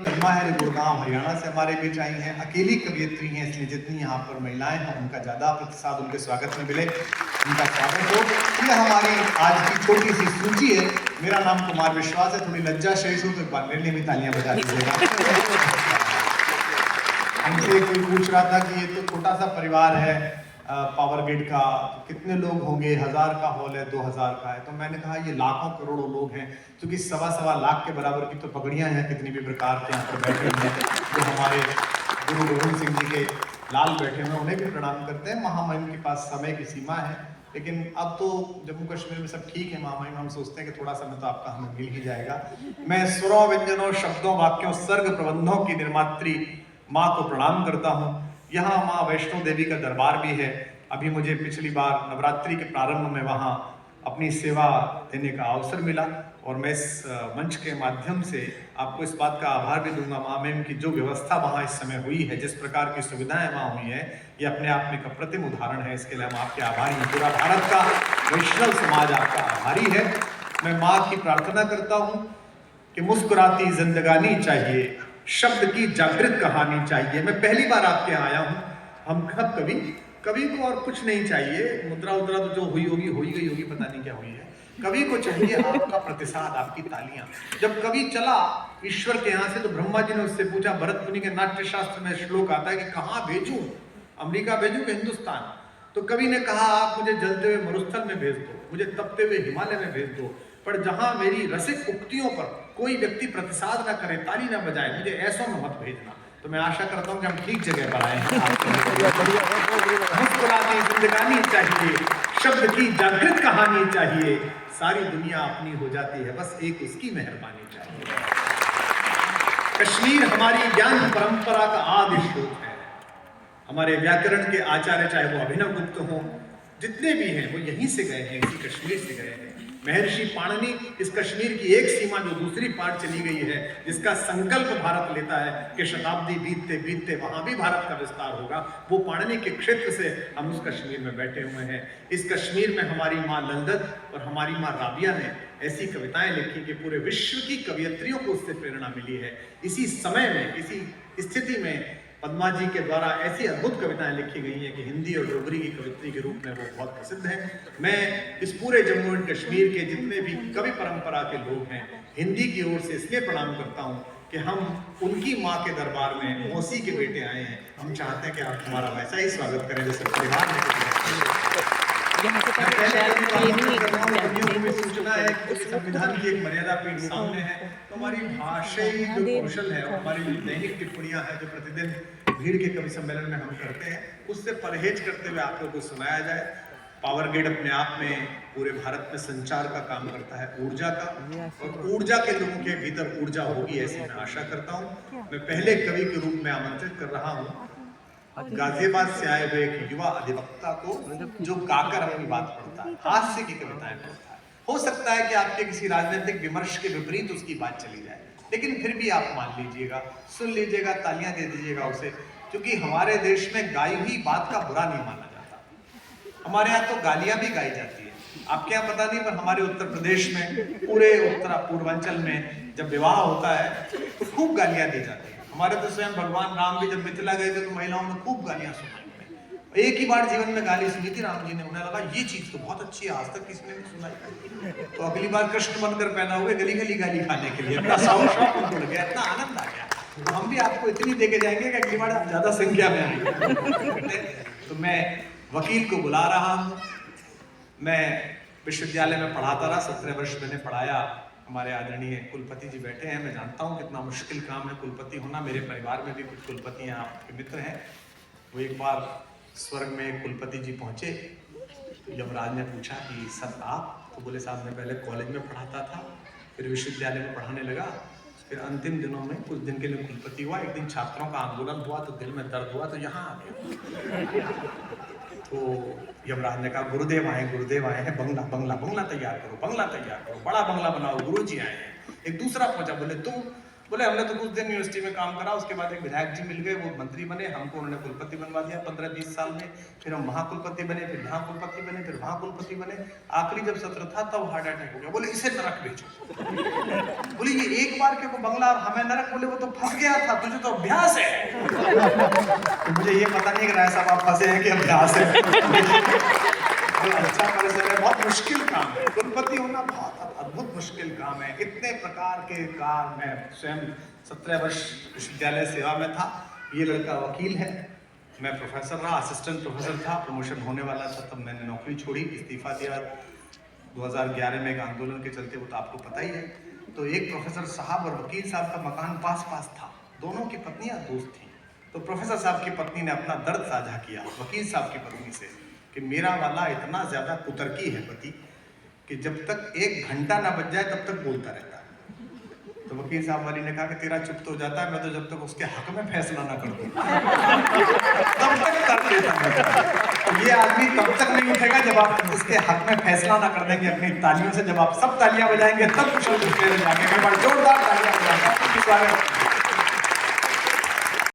कलमा है गुड़गांव हरियाणा से हमारे बीच आई हैं। अकेली कवियत्री हैं, इसलिए जितनी यहाँ पर महिलाएं हैं उनका ज़्यादा प्रतिसाद उनके स्वागत में मिले, उनका स्वागत हो। ये हमारी आज की छोटी सी सूची है। मेरा नाम कुमार विश्वास है, थोड़ी लज्जा शेष हूँ तो एक बार मेरे लिए भी तालियां बजा दीजिएगा। हमसे कोई पूछ रहा था कि ये तो छोटा सा परिवार है पावर ग्रिड का, कितने लोग होंगे, 1000 का हॉल है, 2000 का है। तो मैंने कहा ये लाखों करोड़ों लोग हैं, क्योंकि सवा लाख के बराबर की तो पगड़ियां हैं कितनी भी प्रकार के यहाँ पर बैठे हुए हैं। जो हमारे गुरु गोविंद सिंह जी के लाल बैठे हुए उन्हें भी प्रणाम करते हैं। महामहिम के पास समय की सीमा है, लेकिन अब तो जम्मू कश्मीर में सब ठीक है। महामहिम हम सोचते हैं कि थोड़ा समय तो आपका हमें मिल ही जाएगा। मैं स्वरों, व्यंजनों, शब्दों, वाक्यों, सर्ग प्रबंधों की निर्मात्री माँ को प्रणाम करता हूँ। यहाँ माँ वैष्णो देवी का दरबार भी है। अभी मुझे पिछली बार नवरात्रि के प्रारंभ में वहाँ अपनी सेवा देने का अवसर मिला, और मैं इस मंच के माध्यम से आपको इस बात का आभार भी दूंगा। माँ मैम की जो व्यवस्था वहाँ इस समय हुई है, जिस प्रकार की सुविधाएं वहाँ हुई है, ये अपने आप में एक अप्रतिम उदाहरण है। इसके लिए हम आपके आभारी हैं। पूरा भारत का वैष्णव समाज आपका आभारी है। मैं माँ की प्रार्थना करता हूँ कि मुस्कुराती जिंदगानी चाहिए, शब्द की जागृत कहानी चाहिए। मैं पहली बार आपके आया हूँ। हम सब कवि को और कुछ नहीं चाहिए। मुद्रा उद्रा तो जो हुई होगी हो ही गई होगी, पता नहीं क्या हुई है। कवि को चाहिए आपका प्रतिसाद, आपकी तालियां। जब कवि चला ईश्वर के यहाँ से, तो ब्रह्मा जी ने उससे पूछा, भरत मुनि के नाट्य शास्त्र में श्लोक आता है कि कहाँ भेजूं, अमेरिका भेजूं कि हिंदुस्तान। तो कवि ने कहा आप मुझे जलते हुए मरुस्थल में भेज दो, मुझे तपते हुए हिमालय में भेज दो, पर जहां मेरी रसिक उक्तियों पर कोई व्यक्ति प्रतिसाद ना करे, ताली ना बजाए, मुझे ऐसों में मत भेजना। तो मैं आशा करता हूं कि हम ठीक जगह पर आए हैं। मुस्कुराती जिंदगानी चाहिए, शब्द की जागृत कहानी चाहिए, सारी दुनिया अपनी हो जाती है, बस एक उसकी मेहरबानी चाहिए। कश्मीर हमारी ज्ञान परंपरा का आदि स्रोत है। हमारे व्याकरण के आचार्य, चाहे वो अभिनव गुप्त हो, जितने भी हैं, वो यहीं से गए हैं, इसी कश्मीर से गए हैं। महर्षि पाणिनि इस कश्मीर की एक सीमा जो दूसरी पार चली गई है, जिसका संकल्प भारत लेता है कि शताब्दी बीतते बीतते वहां भी भारत का विस्तार होगा, वो पाणिनि के क्षेत्र से हम उस कश्मीर में बैठे हुए हैं। इस कश्मीर में हमारी माँ ललदत और हमारी माँ राबिया ने ऐसी कविताएं लिखी कि पूरे विश्व की कवियत्रियों को उससे प्रेरणा मिली है। इसी समय में, इसी स्थिति में पद्मा जी के द्वारा ऐसी अद्भुत कविताएं लिखी गई हैं कि हिंदी और डोगरी की कवित्री के रूप में वो बहुत प्रसिद्ध है। मैं इस पूरे जम्मू एंड कश्मीर के जितने भी कवि परंपरा के लोग हैं, हिंदी की ओर से इसलिए प्रणाम करता हूँ कि हम उनकी माँ के दरबार में मौसी के बेटे आए हैं। हम चाहते हैं कि आप हमारा वैसा ही स्वागत करें जैसे परिवार में। सूचना है कि संविधान की एक मर्यादा पीठ सामने है, तो हमारी भाषाई जो कौशल है, हमारी जो दैनिक टिप्पणियां हैं, जो प्रतिदिन भीड़ के कवि सम्मेलन में हम करते हैं, उससे परहेज करते हुए आप लोगों को सुनाया जाए। पावर ग्रिड अपने आप में पूरे भारत में संचार का काम करता है, ऊर्जा का, और ऊर्जा के लोगों के भीतर ऊर्जा होगी ऐसी मैं आशा करता हूँ। मैं पहले कवि के रूप में आमंत्रित कर रहा हूँ गाजियाबाद से आए हुए एक युवा अधिवक्ता को, जो गाकर अपनी बात पढ़ता है, हास्य की कविताएं पढ़ता है। हो सकता है कि आपके किसी राजनीतिक विमर्श के विपरीत उसकी बात चली जाए, लेकिन फिर भी आप मान लीजिएगा, सुन लीजिएगा, तालियां दे दीजिएगा उसे, क्योंकि हमारे देश में गाई हुई बात का बुरा नहीं माना जाता। हमारे यहाँ तो गालियां भी गाई जाती है, आपके यहाँ पता नहीं, पर हमारे उत्तर प्रदेश में, पूरे उत्तर पूर्वांचल में जब विवाह होता है तो खूब गालियां दी जाती है। हमारे तो स्वयं भगवान राम भी जब मिथिला गए थे तो महिलाओं ने खूब गालियां सुनाई। एक ही बार जीवन में गाली सुनी थी राम जी ने, उन्हें लगा ये चीज तो बहुत अच्छी है, आज तक किसी ने नहीं सुनाई। तो अगली बार कृष्ण बनकर पहना हुए गली गली गाली खाने के लिए, इतना शौक उनको लग गया, इतना आनंद आ गया। तो हम भी आपको इतनी देके जाएंगे कि अगली बार आप ज्यादा संख्या में आएंगे। तो मैं वकील को बुला रहा हूँ। मैं विश्वविद्यालय में पढ़ाता रहा, 17 वर्ष मैंने पढ़ाया। हमारे आदरणीय कुलपति जी बैठे हैं। मैं जानता हूँ कितना मुश्किल काम है कुलपति होना। मेरे परिवार में भी कुछ कुलपति हैं, आपके मित्र हैं। वो एक बार स्वर्ग में कुलपति जी पहुँचे तो यमराज ने पूछा कि सर आप? तो बोले साहब मैं पहले कॉलेज में पढ़ाता था, फिर विश्वविद्यालय में पढ़ाने लगा, फिर अंतिम दिनों में कुछ दिन के लिए कुलपति हुआ। एक दिन छात्रों का आंदोलन हुआ तो दिल में दर्द हुआ, तो यहाँ आ गया। तो यमराज ने कहा गुरुदेव आए हैं, बंगला तैयार करो, बंगला तैयार करो, बड़ा बंगला बनाओ, गुरु जी आए हैं। एक दूसरा पहुंचा, बोले तुम बोले हमने तो कुछ दिन यूनिवर्सिटी में काम करा, उसके बाद एक विधायक जी मिल गए, वो मंत्री बने, हमको उन्होंने कुलपति बनवा दिया 15-20 साल में। फिर हम वहाँ कुलपति बने, फिर यहाँ कुलपति बने, फिर वहाँ कुलपति बने। आखिरी जब सत्र था तब हार्ट अटैक हो गया। बोले इसे नरक भेजो। बोले ये एक बार के को बंगला और हमें नरक, बोले वो तो फंस गया था, तुझे तो अभ्यास है। तो मुझे ये पता नहीं कि राय साहब आप फंसे हैं कि अभ्यास है। अच्छा परिसर है, बहुत मुश्किल काम है, कुलपति होना बहुत अद्भुत मुश्किल काम है। इतने प्रकार के काम, मैं स्वयं 17 वर्ष विश्वविद्यालय सेवा में था, ये लड़का वकील है, मैं प्रोफेसर रहा, असिस्टेंट प्रोफेसर था, प्रमोशन होने वाला था तब मैंने नौकरी छोड़ी, इस्तीफा दिया 2011 में एक आंदोलन के चलते, वो तो आपको पता ही है। तो एक प्रोफेसर साहब और वकील साहब का मकान पास पास था, दोनों की पत्नियां दोस्त थी। तो प्रोफेसर साहब की पत्नी ने अपना दर्द साझा किया वकील साहब की पत्नी से कि मेरा वाला इतना ज्यादा कुतर्की है पति कि जब तक 1 घंटा ना बज जाए तब तक बोलता रहता है। तो वकील साहब वाली ने कहा कि तेरा चुप तो हो जाता है, मैं तो जब तक उसके हक में फैसला ना कर दूं तब तक कर देता है। ये आदमी तब तक नहीं उठेगा जब आप उसके हक में फैसला ना कर देंगे अपनी तालियों से। जब आप सब तालियां बजाएंगे तब कुछ जाके जोरदार तालियां बजाएंगे।